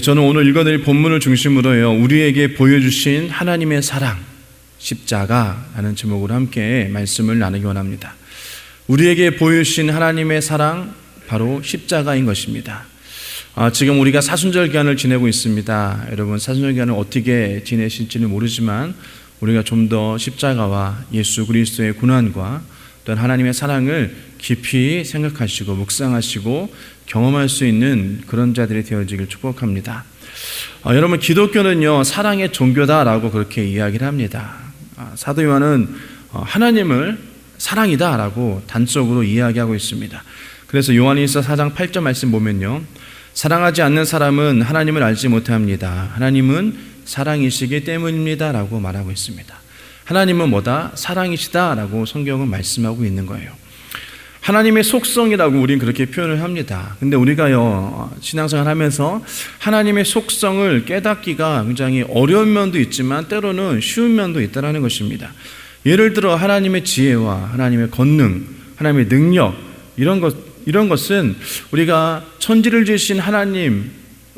저는 오늘 읽어드릴 본문을 중심으로요, 우리에게 보여주신 하나님의 사랑, 십자가라는 제목으로 함께 말씀을 나누기 원합니다. 우리에게 보여주신 하나님의 사랑, 바로 십자가인 것입니다. 지금 우리가 사순절 기간을 지내고 있습니다. 여러분, 사순절 기간을 어떻게 지내실지는 모르지만 우리가 좀 더 십자가와 예수 그리스도의 고난과 또한 하나님의 사랑을 깊이 생각하시고 묵상하시고 경험할 수 있는 그런 자들이 되어지길 축복합니다. 여러분, 기독교는요, 사랑의 종교다라고 그렇게 이야기를 합니다. 사도 요한은 하나님을 사랑이다라고 단적으로 이야기하고 있습니다. 그래서 요한일서 4장 8절 말씀 보면요, 사랑하지 않는 사람은 하나님을 알지 못합니다. 하나님은 사랑이시기 때문입니다 라고 말하고 있습니다. 하나님은 뭐다? 사랑이시다라고 성경은 말씀하고 있는 거예요. 하나님의 속성이라고 우리는 그렇게 표현을 합니다. 근데 우리가요, 신앙생활 하면서 하나님의 속성을 깨닫기가 굉장히 어려운 면도 있지만 때로는 쉬운 면도 있다는 것입니다. 예를 들어 하나님의 지혜와 하나님의 권능, 하나님의 능력, 이런 것은 우리가 천지를 지으신 하나님을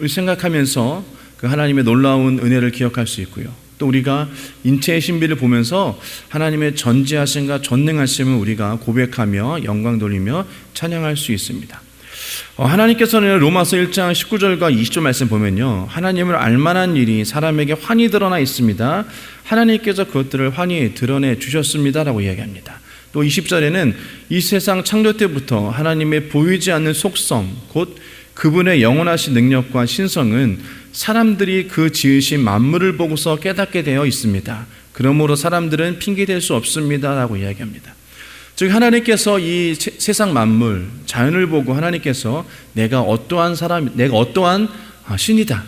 생각하면서 그 하나님의 놀라운 은혜를 기억할 수 있고요. 또 우리가 인체의 신비를 보면서 하나님의 전지하심과 전능하심을 우리가 고백하며 영광 돌리며 찬양할 수 있습니다. 하나님께서는 로마서 1장 19절과 20절 말씀 보면요, 하나님을 알만한 일이 사람에게 환히 드러나 있습니다. 하나님께서 그것들을 환히 드러내 주셨습니다 라고 이야기합니다. 또 20절에는 이 세상 창조 때부터 하나님의 보이지 않는 속성, 곧 그분의 영원하신 능력과 신성은 사람들이 그 지으신 만물을 보고서 깨닫게 되어 있습니다. 그러므로 사람들은 핑계댈 수 없습니다 라고 이야기합니다. 즉, 하나님께서 이 세상 만물, 자연을 보고 하나님께서 내가 어떠한 신이다,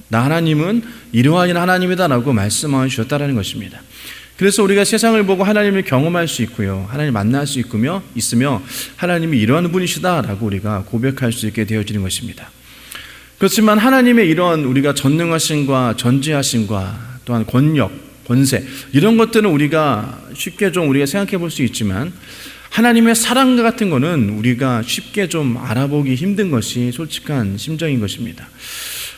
나 하나님은 이러한 하나님이다 라고 말씀하여 주셨다는 것입니다. 그래서 우리가 세상을 보고 하나님을 경험할 수 있고요, 하나님 만날 수 있으며 하나님이 이러한 분이시다라고 우리가 고백할 수 있게 되어지는 것입니다. 그렇지만 하나님의 이런 우리가 전능하심과 전지하심과 또한 권력, 권세, 이런 것들은 우리가 쉽게 좀 우리가 생각해 볼 수 있지만 하나님의 사랑과 같은 거는 우리가 쉽게 좀 알아보기 힘든 것이 솔직한 심정인 것입니다.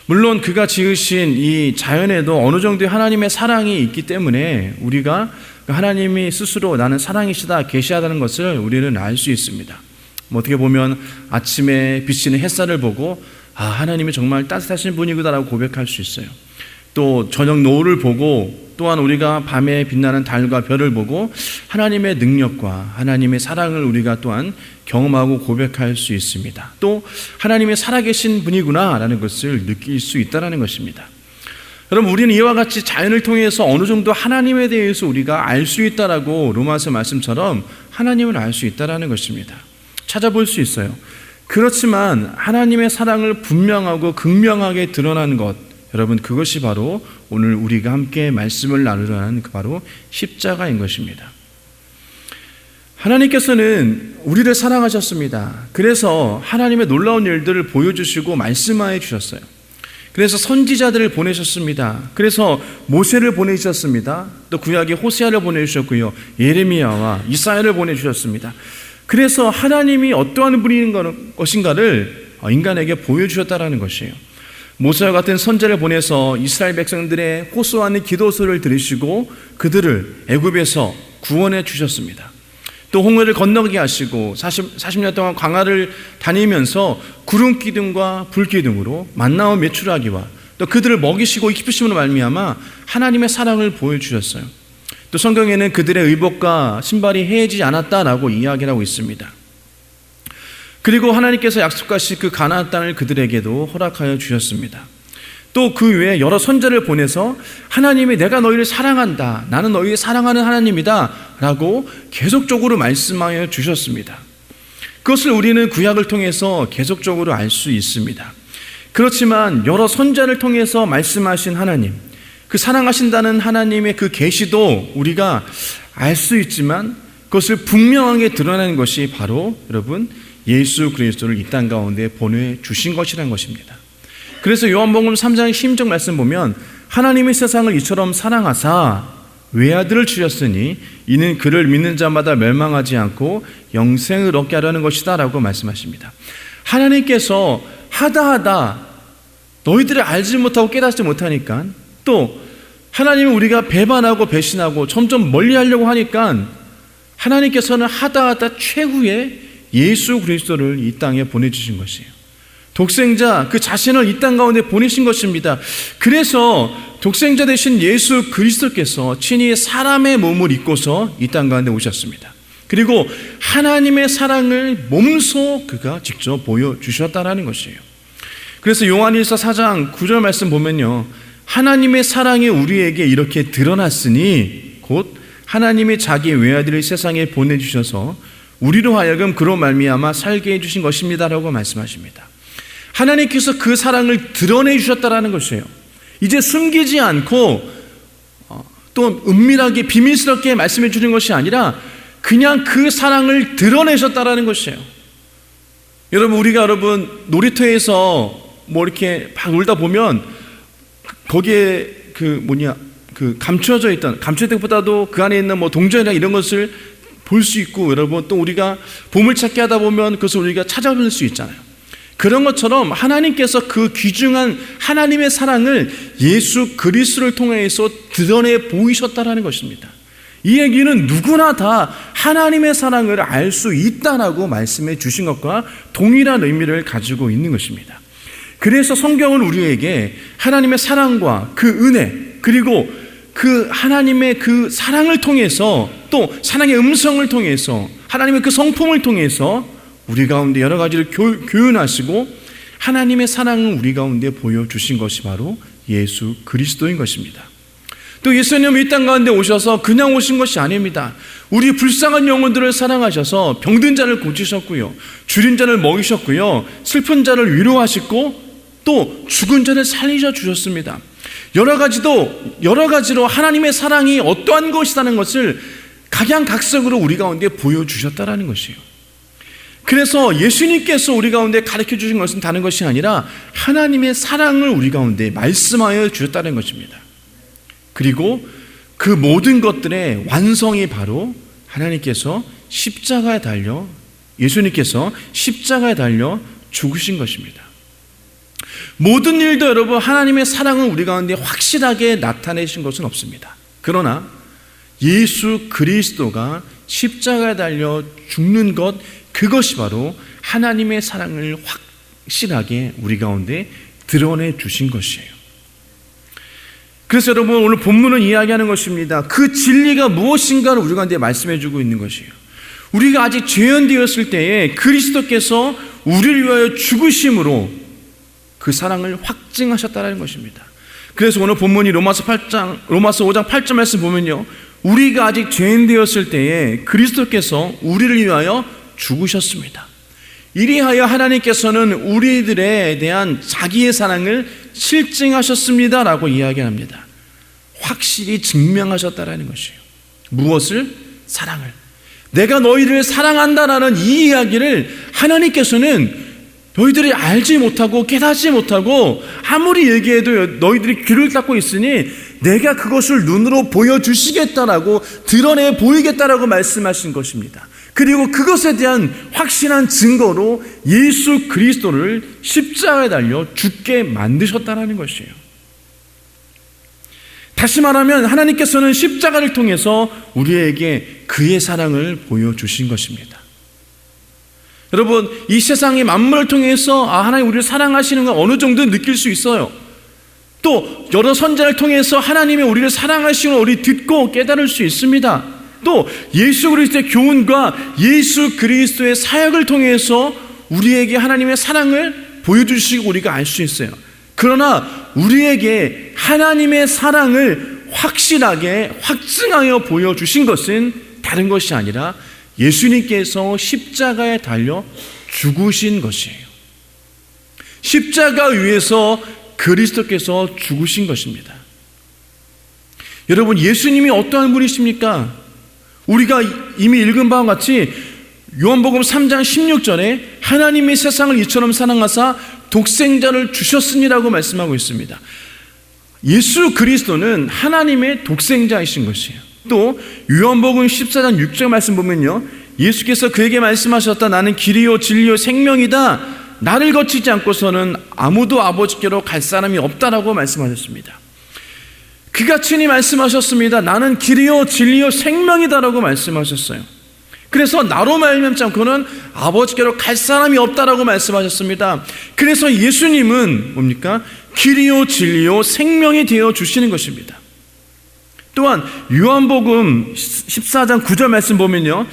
물론 그가 지으신 이 자연에도 어느 정도의 하나님의 사랑이 있기 때문에 우리가 하나님이 스스로 나는 사랑이시다 계시하다는 것을 우리는 알 수 있습니다. 어떻게 보면 아침에 비치는 햇살을 보고 하나님이 정말 따뜻하신 분이구나라고 고백할 수 있어요. 또 저녁 노을을 보고 또한 우리가 밤에 빛나는 달과 별을 보고 하나님의 능력과 하나님의 사랑을 우리가 또한 경험하고 고백할 수 있습니다. 또 하나님이 살아계신 분이구나라는 것을 느낄 수 있다는 것입니다. 여러분, 우리는 이와 같이 자연을 통해서 어느 정도 하나님에 대해서 우리가 알 수 있다라고 로마서 말씀처럼 하나님을 알 수 있다는 것입니다. 찾아볼 수 있어요. 그렇지만 하나님의 사랑을 분명하고 극명하게 드러나는 것, 여러분, 그것이 바로 오늘 우리가 함께 말씀을 나누려는 바로 십자가인 것입니다. 하나님께서는 우리를 사랑하셨습니다. 그래서 하나님의 놀라운 일들을 보여주시고 말씀하여 주셨어요. 그래서 선지자들을 보내셨습니다. 그래서 모세를 보내주셨습니다. 또 구약의 호세아를 보내주셨고요, 예레미야와 이사야를 보내주셨습니다. 그래서 하나님이 어떠한 분인 것인가를 인간에게 보여주셨다는 것이에요. 모세와 같은 선지자를 보내서 이스라엘 백성들의 호소하는 기도소를 들으시고 그들을 애굽에서 구원해 주셨습니다. 또 홍해를 건너게 하시고 40년 동안 광야를 다니면서 구름 기둥과 불 기둥으로 만나와 메추라기와 또 그들을 먹이시고 입히심으로 말미암아 하나님의 사랑을 보여주셨어요. 또 성경에는 그들의 의복과 신발이 해지지 않았다라고 이야기를 하고 있습니다. 그리고 하나님께서 약속하신 그 가나안 땅을 그들에게도 허락하여 주셨습니다. 또 그 외에 여러 선지자를 보내서 하나님이 내가 너희를 사랑한다, 나는 너희를 사랑하는 하나님이다 라고 계속적으로 말씀하여 주셨습니다. 그것을 우리는 구약을 통해서 계속적으로 알 수 있습니다. 그렇지만 여러 선지자를 통해서 말씀하신 하나님, 그 사랑하신다는 하나님의 그 계시도 우리가 알 수 있지만 그것을 분명하게 드러내는 것이 바로 여러분 예수 그리스도를 이 땅 가운데 보내주신 것이라는 것입니다. 그래서 요한복음 3장 16절 말씀 보면 하나님이 세상을 이처럼 사랑하사 외아들을 주셨으니 이는 그를 믿는 자마다 멸망하지 않고 영생을 얻게 하려는 것이다 라고 말씀하십니다. 하나님께서 하다하다 너희들이 알지 못하고 깨닫지 못하니까, 또 하나님은 우리가 배반하고 배신하고 점점 멀리하려고 하니까 하나님께서는 하다 최후의 예수 그리스도를 이 땅에 보내주신 것이에요. 독생자 그 자신을 이 땅 가운데 보내신 것입니다. 그래서 독생자 되신 예수 그리스도께서 친히 사람의 몸을 입고서 이 땅 가운데 오셨습니다. 그리고 하나님의 사랑을 몸소 그가 직접 보여주셨다라는 것이에요. 그래서 요한일서 4장 9절 말씀 보면요, 하나님의 사랑이 우리에게 이렇게 드러났으니 곧 하나님이 자기 외아들을 세상에 보내주셔서 우리로 하여금 그로 말미암아 살게 해주신 것입니다 라고 말씀하십니다. 하나님께서 그 사랑을 드러내 주셨다라는 것이에요. 이제 숨기지 않고 또 은밀하게 비밀스럽게 말씀해 주는 것이 아니라 그냥 그 사랑을 드러내셨다라는 것이에요. 우리가 놀이터에서 뭐 이렇게 막 놀다 보면 거기에 감춰져 있던, 감춰진 것보다도 그 안에 있는 뭐 동전이나 이런 것을 볼 수 있고, 여러분 또 우리가 보물찾기 하다 보면 그것을 우리가 찾아볼 수 있잖아요. 그런 것처럼 하나님께서 그 귀중한 하나님의 사랑을 예수 그리스도를 통해서 드러내 보이셨다라는 것입니다. 이 얘기는 누구나 다 하나님의 사랑을 알 수 있다라고 말씀해 주신 것과 동일한 의미를 가지고 있는 것입니다. 그래서 성경은 우리에게 하나님의 사랑과 그 은혜, 그리고 그 하나님의 그 사랑을 통해서, 또 사랑의 음성을 통해서, 하나님의 그 성품을 통해서 우리 가운데 여러 가지를 교훈하시고 하나님의 사랑을 우리 가운데 보여주신 것이 바로 예수 그리스도인 것입니다. 또 예수님은 이 땅 가운데 오셔서 그냥 오신 것이 아닙니다. 우리 불쌍한 영혼들을 사랑하셔서 병든 자를 고치셨고요, 줄인 자를 먹이셨고요, 슬픈 자를 위로하시고 또 죽은 자를 살리셔 주셨습니다. 여러 가지로 하나님의 사랑이 어떠한 것이라는 것을 각양각색으로 우리 가운데 보여주셨다라는 것이에요. 그래서 예수님께서 우리 가운데 가르쳐 주신 것은 다른 것이 아니라 하나님의 사랑을 우리 가운데 말씀하여 주셨다는 것입니다. 그리고 그 모든 것들의 완성이 바로 하나님께서 십자가에 달려, 예수님께서 십자가에 달려 죽으신 것입니다. 모든 일도 여러분 하나님의 사랑을 우리 가운데 확실하게 나타내신 것은 없습니다. 그러나 예수 그리스도가 십자가에 달려 죽는 것, 그것이 바로 하나님의 사랑을 확실하게 우리 가운데 드러내 주신 것이에요. 그래서 여러분 오늘 본문은 이야기하는 것입니다. 그 진리가 무엇인가를 우리 가운데 말씀해 주고 있는 것이에요. 우리가 아직 죄인되었을 때에 그리스도께서 우리를 위하여 죽으심으로 그 사랑을 확증하셨다는 것입니다. 그래서 오늘 본문이 로마서 5장 8절 말씀 보면요, 우리가 아직 죄인 되었을 때에 그리스도께서 우리를 위하여 죽으셨습니다. 이리하여 하나님께서는 우리들에 대한 자기의 사랑을 실증하셨습니다 라고 이야기합니다. 확실히 증명하셨다라는 것이에요. 무엇을? 사랑을. 내가 너희를 사랑한다라는 이 이야기를 하나님께서는 너희들이 알지 못하고 깨닫지 못하고 아무리 얘기해도 너희들이 귀를 닫고 있으니 내가 그것을 눈으로 보여주시겠다라고, 드러내 보이겠다라고 말씀하신 것입니다. 그리고 그것에 대한 확실한 증거로 예수 그리스도를 십자가에 달려 죽게 만드셨다는 것이에요. 다시 말하면 하나님께서는 십자가를 통해서 우리에게 그의 사랑을 보여주신 것입니다. 여러분, 이 세상의 만물을 통해서 하나님 우리를 사랑하시는 걸 어느 정도 느낄 수 있어요. 또 여러 선자를 통해서 하나님이 우리를 사랑하시는 걸 우리 듣고 깨달을 수 있습니다. 또 예수 그리스도의 교훈과 예수 그리스도의 사역을 통해서 우리에게 하나님의 사랑을 보여주시고 우리가 알 수 있어요. 그러나 우리에게 하나님의 사랑을 확실하게 확증하여 보여주신 것은 다른 것이 아니라 예수님께서 십자가에 달려 죽으신 것이에요. 십자가 위에서 그리스도께서 죽으신 것입니다. 여러분, 예수님이 어떠한 분이십니까? 우리가 이미 읽은 바와 같이 요한복음 3장 16절에 하나님이 세상을 이처럼 사랑하사 독생자를 주셨으니라고 말씀하고 있습니다. 예수 그리스도는 하나님의 독생자이신 것이에요. 또 요한복음 14장 6절 말씀 보면요, 예수께서 그에게 말씀하셨다. 나는 길이요 진리요 생명이다. 나를 거치지 않고서는 아무도 아버지께로 갈 사람이 없다라고 말씀하셨습니다. 그가 친히 말씀하셨습니다. 나는 길이요 진리요 생명이다라고 말씀하셨어요. 그래서 나로 말미암지 않고는 아버지께로 갈 사람이 없다라고 말씀하셨습니다. 그래서 예수님은 뭡니까? 길이요 진리요 생명이 되어 주시는 것입니다. 또한 요한복음 14장 9절 말씀 보면요,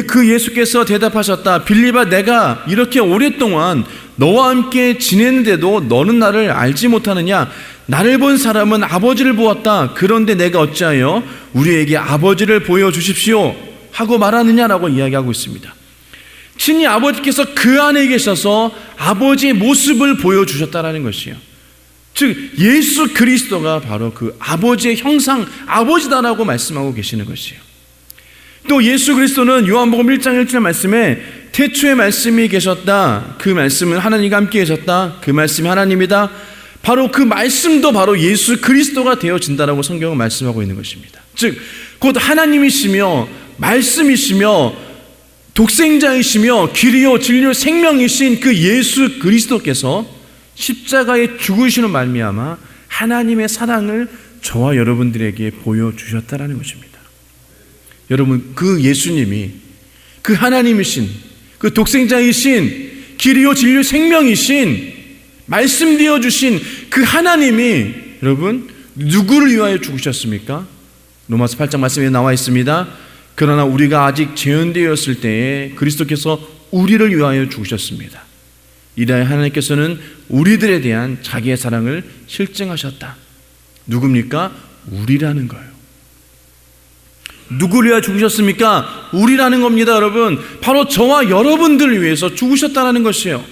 그 예수께서 대답하셨다. 빌립아, 내가 이렇게 오랫동안 너와 함께 지냈는데도 너는 나를 알지 못하느냐? 나를 본 사람은 아버지를 보았다. 그런데 내가 어찌하여 우리에게 아버지를 보여주십시오 하고 말하느냐라고 이야기하고 있습니다. 친히 아버지께서 그 안에 계셔서 아버지의 모습을 보여주셨다라는 것이에요. 즉 예수 그리스도가 바로 그 아버지의 형상, 아버지다라고 말씀하고 계시는 것이에요. 또 예수 그리스도는 요한복음 1장 1절 말씀에 태초에 말씀이 계셨다. 그 말씀은 하나님과 함께 계셨다. 그 말씀이 하나님이다. 바로 그 말씀도 바로 예수 그리스도가 되어진다라고 성경은 말씀하고 있는 것입니다. 즉 곧 하나님이시며 말씀이시며 독생자이시며 길이요 진리요 생명이신 그 예수 그리스도께서 십자가에 죽으시는 말미암아 하나님의 사랑을 저와 여러분들에게 보여주셨다라는 것입니다. 여러분, 그 예수님이 그 하나님이신 그 독생자이신 길이요 진리요 생명이신 말씀되어 주신 그 하나님이 여러분 누구를 위하여 죽으셨습니까? 로마서 8장 말씀에 나와 있습니다. 그러나 우리가 아직 죄인되었을 때에 그리스도께서 우리를 위하여 죽으셨습니다. 이래 하나님께서는 우리들에 대한 자기의 사랑을 실증하셨다. 누굽니까? 우리라는 거예요. 누구를 위하여 죽으셨습니까? 우리라는 겁니다, 여러분. 바로 저와 여러분들을 위해서 죽으셨다는 것이에요.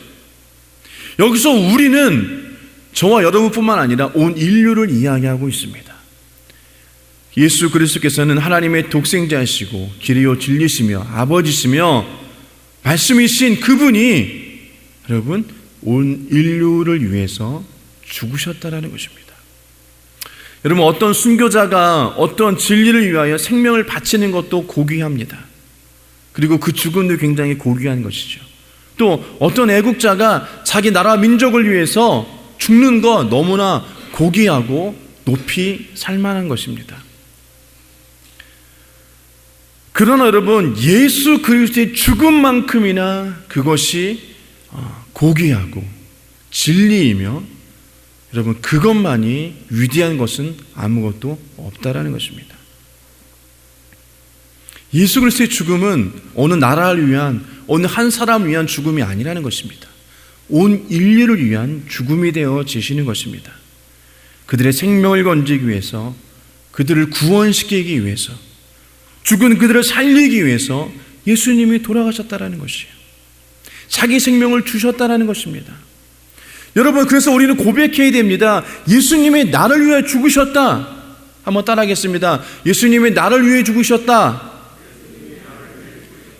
여기서 우리는 저와 여러분뿐만 아니라 온 인류를 이야기하고 있습니다. 예수 그리스도께서는 하나님의 독생자이시고 길이요 진리시며 아버지시며 말씀이신 그분이 여러분 온 인류를 위해서 죽으셨다라는 것입니다. 여러분, 어떤 순교자가 어떤 진리를 위하여 생명을 바치는 것도 고귀합니다. 그리고 그 죽음도 굉장히 고귀한 것이죠. 또 어떤 애국자가 자기 나라 민족을 위해서 죽는 것 너무나 고귀하고 높이 살만한 것입니다. 그러나 여러분, 예수 그리스도의 죽음만큼이나 그것이 고귀하고 진리이며 여러분 그것만이 위대한 것은 아무것도 없다라는 것입니다. 예수 그리스도의 죽음은 어느 나라를 위한 어느 한 사람을 위한 죽음이 아니라는 것입니다. 온 인류를 위한 죽음이 되어지시는 것입니다. 그들의 생명을 건지기 위해서, 그들을 구원시키기 위해서, 죽은 그들을 살리기 위해서 예수님이 돌아가셨다라는 것이에요. 자기 생명을 주셨다라는 것입니다. 여러분, 그래서 우리는 고백해야 됩니다. 예수님이 나를 위해 죽으셨다. 한번 따라하겠습니다. 예수님이 나를 위해 죽으셨다.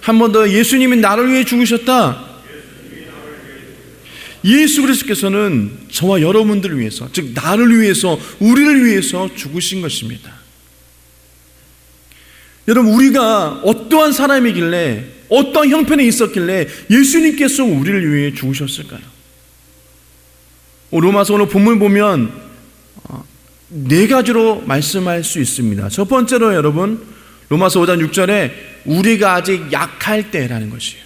한 번 더, 예수님이 나를 위해 죽으셨다. 예수 그리스도께서는 저와 여러분들을 위해서, 즉 나를 위해서, 우리를 위해서 죽으신 것입니다. 여러분, 우리가 어떠한 사람이길래, 어떠한 형편에 있었길래 예수님께서 우리를 위해 죽으셨을까요? 로마서 오늘 본문 보면 네 가지로 말씀할 수 있습니다. 첫 번째로 여러분, 로마서 5장 6절에 우리가 아직 약할 때라는 것이에요.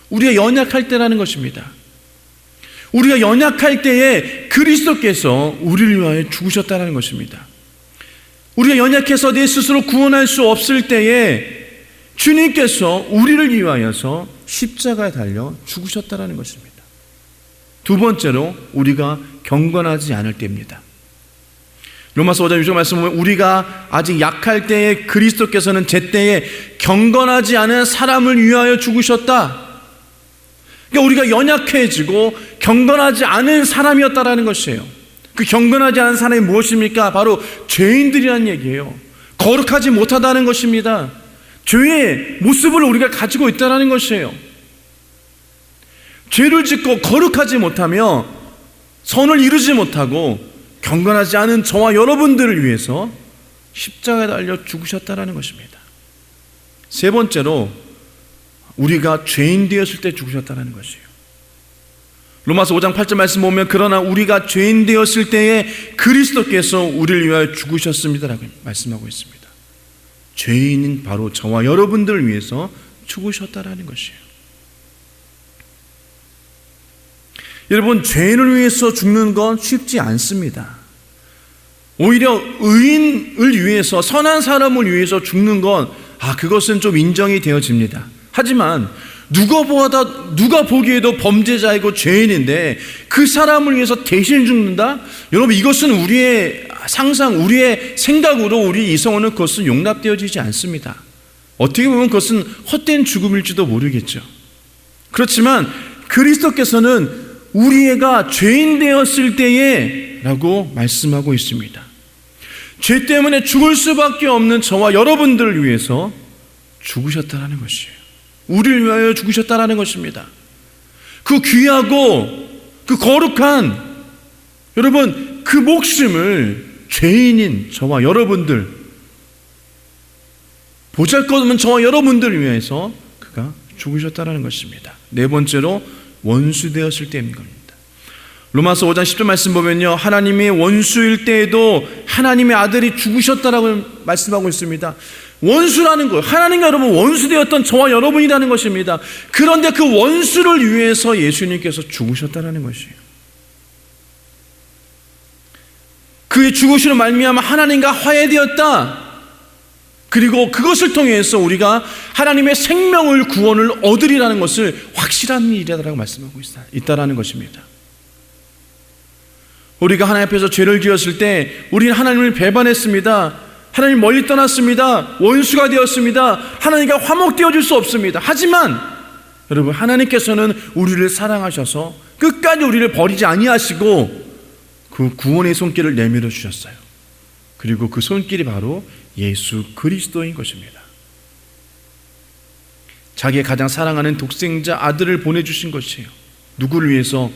우리가 연약할 때라는 것입니다. 우리가 연약할 때에 그리스도께서 우리를 위하여 죽으셨다는 것입니다. 우리가 연약해서 내 스스로 구원할 수 없을 때에 주님께서 우리를 위하여서 십자가에 달려 죽으셨다는 것입니다. 두 번째로 우리가 경건하지 않을 때입니다. 로마서 5장 6절 말씀 보면 우리가 아직 약할 때에 그리스도께서는 제때에 경건하지 않은 사람을 위하여 죽으셨다. 그러니까 우리가 연약해지고 경건하지 않은 사람이었다라는 것이에요. 그 경건하지 않은 사람이 무엇입니까? 바로 죄인들이라는 얘기예요. 거룩하지 못하다는 것입니다. 죄의 모습을 우리가 가지고 있다는 것이에요. 죄를 짓고 거룩하지 못하며 선을 이루지 못하고 경건하지 않은 저와 여러분들을 위해서 십자가에 달려 죽으셨다는 것입니다. 세 번째로 우리가 죄인 되었을 때 죽으셨다는 것이에요. 로마서 5장 8절 말씀 보면 그러나 우리가 죄인 되었을 때에 그리스도께서 우리를 위하여 죽으셨습니다라고 말씀하고 있습니다. 죄인인 바로 저와 여러분들을 위해서 죽으셨다라는 것이에요. 여러분, 죄인을 위해서 죽는 건 쉽지 않습니다. 오히려 의인을 위해서, 선한 사람을 위해서 죽는 건 그것은 좀 인정이 되어집니다. 하지만 누가 보기에도 범죄자이고 죄인인데 그 사람을 위해서 대신 죽는다? 여러분, 이것은 우리의 상상, 우리의 생각으로 우리 이성으로는 그것은 용납되어지지 않습니다. 어떻게 보면 그것은 헛된 죽음일지도 모르겠죠. 그렇지만 그리스도께서는 우리가 죄인 되었을 때에 라고 말씀하고 있습니다. 죄 때문에 죽을 수밖에 없는 저와 여러분들을 위해서 죽으셨다는 것이에요. 우리를 위하여 죽으셨다는 것입니다. 그 귀하고 그 거룩한 여러분 그 목숨을 죄인인 저와 여러분들, 보잘것없는 저와 여러분들을 위해서 그가 죽으셨다는 것입니다. 네 번째로 원수 되었을 때인 겁니다. 로마서 5장 10절 말씀 보면요, 하나님이 원수일 때에도 하나님의 아들이 죽으셨다라고 말씀하고 있습니다. 원수라는 거예요. 하나님과 여러분 원수 되었던 저와 여러분이라는 것입니다. 그런데 그 원수를 위해서 예수님께서 죽으셨다는 것이에요. 그의 죽으심으로 말미암아 하나님과 화해되었다. 그리고 그것을 통해서 우리가 하나님의 생명을, 구원을 얻으리라는 것을 확실한 일이라고 말씀하고 있다라는 것입니다. 우리가 하나님 앞에서 죄를 지었을 때 우리는 하나님을 배반했습니다. 하나님 멀리 떠났습니다. 원수가 되었습니다. 하나님과 화목되어질 수 없습니다. 하지만 여러분, 하나님께서는 우리를 사랑하셔서 끝까지 우리를 버리지 아니하시고 그 구원의 손길을 내밀어 주셨어요. 그리고 그 손길이 바로 예수 그리스도인 것입니다. 자기의 가장 사랑하는 독생자 아들을 보내주신 것이에요. 누구를 위해서?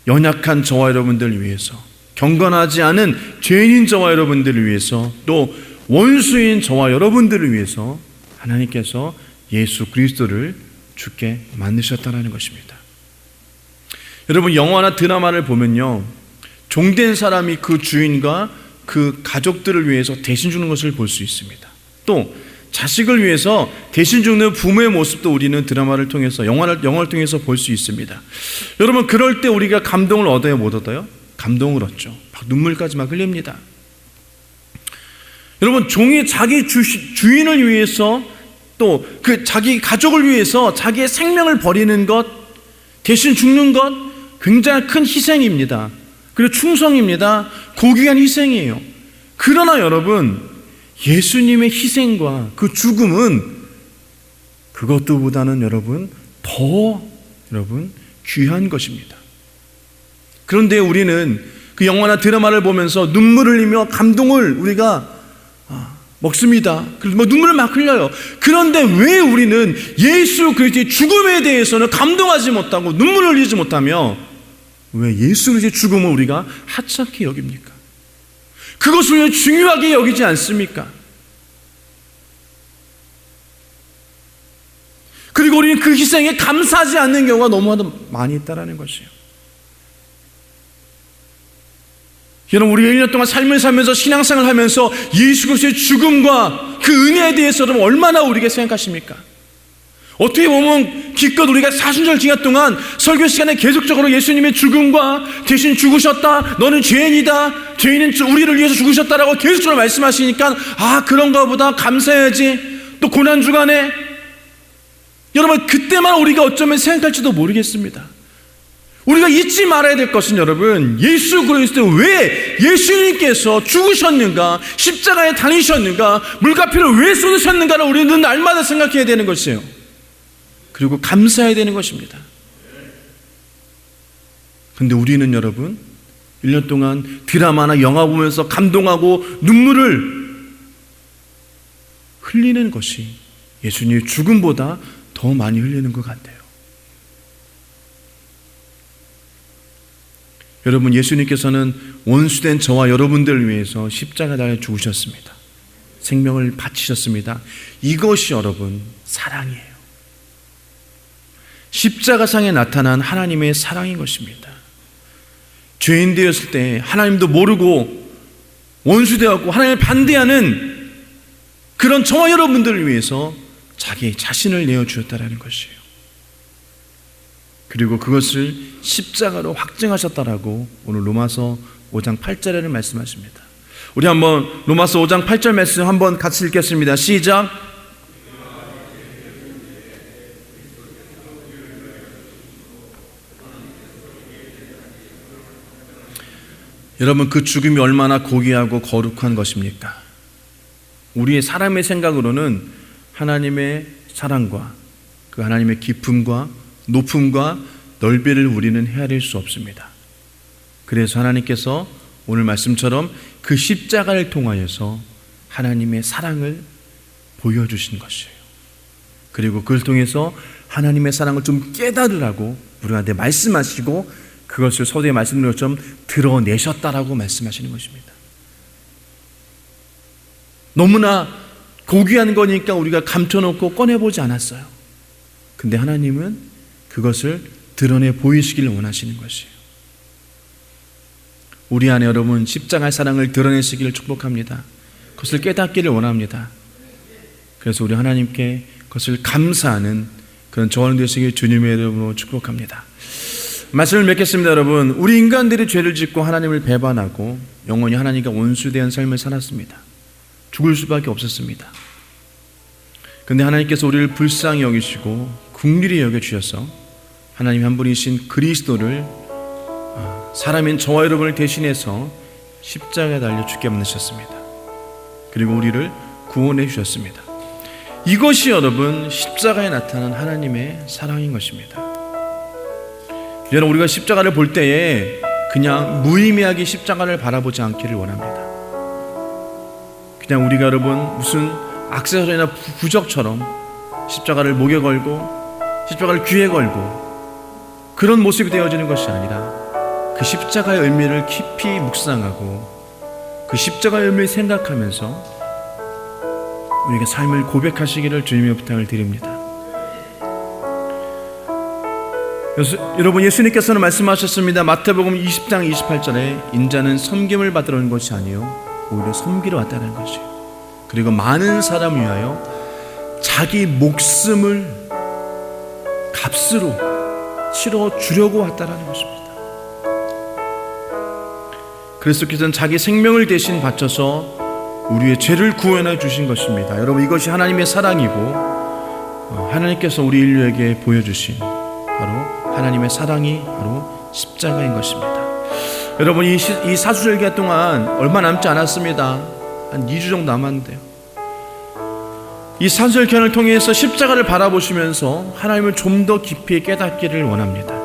연약한 저와 여러분들을 위해서, 경건하지 않은 죄인인 저와 여러분들을 위해서, 또 원수인 저와 여러분들을 위해서 하나님께서 예수 그리스도를 죽게 만드셨다는 것입니다. 여러분, 영화나 드라마를 보면요, 종된 사람이 그 주인과 그 가족들을 위해서 대신 죽는 것을 볼 수 있습니다. 또 자식을 위해서 대신 죽는 부모의 모습도 우리는 드라마를 통해서, 영화를 통해서 볼 수 있습니다. 여러분, 그럴 때 우리가 감동을 얻어요, 못 얻어요? 감동을 얻죠. 눈물까지 막 흘립니다. 여러분, 종이 자기 주인을 위해서, 또 그 자기 가족을 위해서 자기의 생명을 버리는 것, 대신 죽는 것, 굉장히 큰 희생입니다. 그리고 충성입니다. 고귀한 희생이에요. 그러나 여러분, 예수님의 희생과 그 죽음은 그것보다는 여러분 더 귀한 것입니다. 그런데 우리는 그 영화나 드라마를 보면서 눈물을 흘리며 감동을 우리가 먹습니다. 그래서 눈물을 막 흘려요. 그런데 왜 우리는 예수 그리스도의 죽음에 대해서는 감동하지 못하고 눈물을 흘리지 못하며 왜 예수 그리스도의 죽음을 우리가 하찮게 여깁니까? 그것을 왜 중요하게 여기지 않습니까? 그리고 우리는 그 희생에 감사하지 않는 경우가 너무나도 많이 있다는 것이에요. 여러분, 우리가 1년 동안 삶을 살면서 신앙생활을 하면서 예수 그리스도의 죽음과 그 은혜에 대해서 여러분 얼마나 우리가 생각하십니까? 어떻게 보면 기껏 우리가 사순절 기간 동안 설교 시간에 계속적으로 예수님의 죽음과 대신 죽으셨다, 너는 죄인이다, 죄인은 우리를 위해서 죽으셨다라고 계속적으로 말씀하시니까 그런가 보다, 감사해야지. 또 고난주간에 여러분, 그때만 우리가 어쩌면 생각할지도 모르겠습니다. 우리가 잊지 말아야 될 것은 여러분, 예수 그리스도 왜 예수님께서 죽으셨는가, 십자가에 달리셨는가, 물가피를 왜 쏟으셨는가를 우리는 날마다 생각해야 되는 것이에요. 그리고 감사해야 되는 것입니다. 그런데 우리는 여러분 1년 동안 드라마나 영화 보면서 감동하고 눈물을 흘리는 것이 예수님의 죽음보다 더 많이 흘리는 것 같아요. 여러분, 예수님께서는 원수된 저와 여러분들을 위해서 십자가에 달려 죽으셨습니다. 생명을 바치셨습니다. 이것이 여러분 사랑이에요. 십자가상에 나타난 하나님의 사랑인 것입니다. 죄인 되었을 때 하나님도 모르고 원수 되었고 하나님을 반대하는 그런 저와 여러분들을 위해서 자기 자신을 내어주었다라는 것이에요. 그리고 그것을 십자가로 확증하셨다라고 오늘 로마서 5장 8절에는 말씀하십니다. 우리 한번 로마서 5장 8절 말씀 한번 같이 읽겠습니다. 시작. 여러분, 그 죽음이 얼마나 고귀하고 거룩한 것입니까? 우리의 사람의 생각으로는 하나님의 사랑과 그 하나님의 깊음과 높음과 넓이를 우리는 헤아릴 수 없습니다. 그래서 하나님께서 오늘 말씀처럼 그 십자가를 통하여서 하나님의 사랑을 보여주신 것이에요. 그리고 그걸 통해서 하나님의 사랑을 좀 깨달으라고 우리한테 말씀하시고 그것을 서두에 말씀드린 것처럼 드러내셨다라고 말씀하시는 것입니다. 너무나 고귀한 거니까 우리가 감춰놓고 꺼내보지 않았어요. 근데 하나님은 그것을 드러내 보이시길 원하시는 것이에요. 우리 안에 여러분 십자가의 사랑을 드러내시기를 축복합니다. 그것을 깨닫기를 원합니다. 그래서 우리 하나님께 그것을 감사하는 그런 저와 되시길 주님의 이름으로 축복합니다. 말씀을 맺겠습니다. 여러분, 우리 인간들이 죄를 짓고 하나님을 배반하고 영원히 하나님과 원수된 삶을 살았습니다. 죽을 수밖에 없었습니다. 그런데 하나님께서 우리를 불쌍히 여기시고 긍휼히 여겨주셔서 하나님 한 분이신 그리스도를 사람인 저와 여러분을 대신해서 십자가에 달려 죽게 만드셨습니다. 그리고 우리를 구원해 주셨습니다. 이것이 여러분 십자가에 나타난 하나님의 사랑인 것입니다. 여러분, 우리가 십자가를 볼 때에 그냥 무의미하게 십자가를 바라보지 않기를 원합니다. 그냥 우리가 여러분 무슨 액세서리나 부적처럼 십자가를 목에 걸고 십자가를 귀에 걸고 그런 모습이 되어지는 것이 아니라 그 십자가의 의미를 깊이 묵상하고 그 십자가의 의미를 생각하면서 우리가 삶을 고백하시기를 주님의 부탁을 드립니다. 여러분, 예수님께서는 말씀하셨습니다. 마태복음 20장 28절에 인자는 섬김을 받으러 온 것이 아니요 오히려 섬기러 왔다는 것이에요. 그리고 많은 사람을 위하여 자기 목숨을 값으로 치러 주려고 왔다는 것입니다. 그리스도께서는 자기 생명을 대신 바쳐서 우리의 죄를 구원해 주신 것입니다. 여러분, 이것이 하나님의 사랑이고 하나님께서 우리 인류에게 보여주신 바로 하나님의 사랑이 바로 십자가인 것입니다. 여러분, 이 사수절기가 동안 얼마 남지 않았습니다. 한 2주 정도 남았는데요. 이 사수절기를 통해서 십자가를 바라보시면서 하나님을 좀 더 깊이 깨닫기를 원합니다.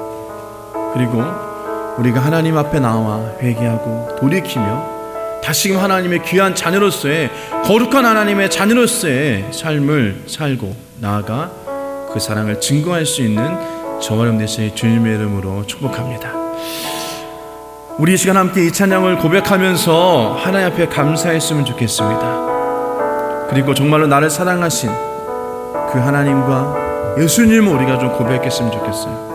그리고 우리가 하나님 앞에 나와 회개하고 돌이키며 다시금 하나님의 귀한 자녀로서의 거룩한 하나님의 자녀로서의 삶을 살고 나아가 그 사랑을 증거할 수 있는 저와 여러분 되시길 주님의 이름으로 축복합니다. 우리 이 시간 함께 이 찬양을 고백하면서 하나님 앞에 감사했으면 좋겠습니다. 그리고 정말로 나를 사랑하신 그 하나님과 예수님을 우리가 좀 고백했으면 좋겠어요.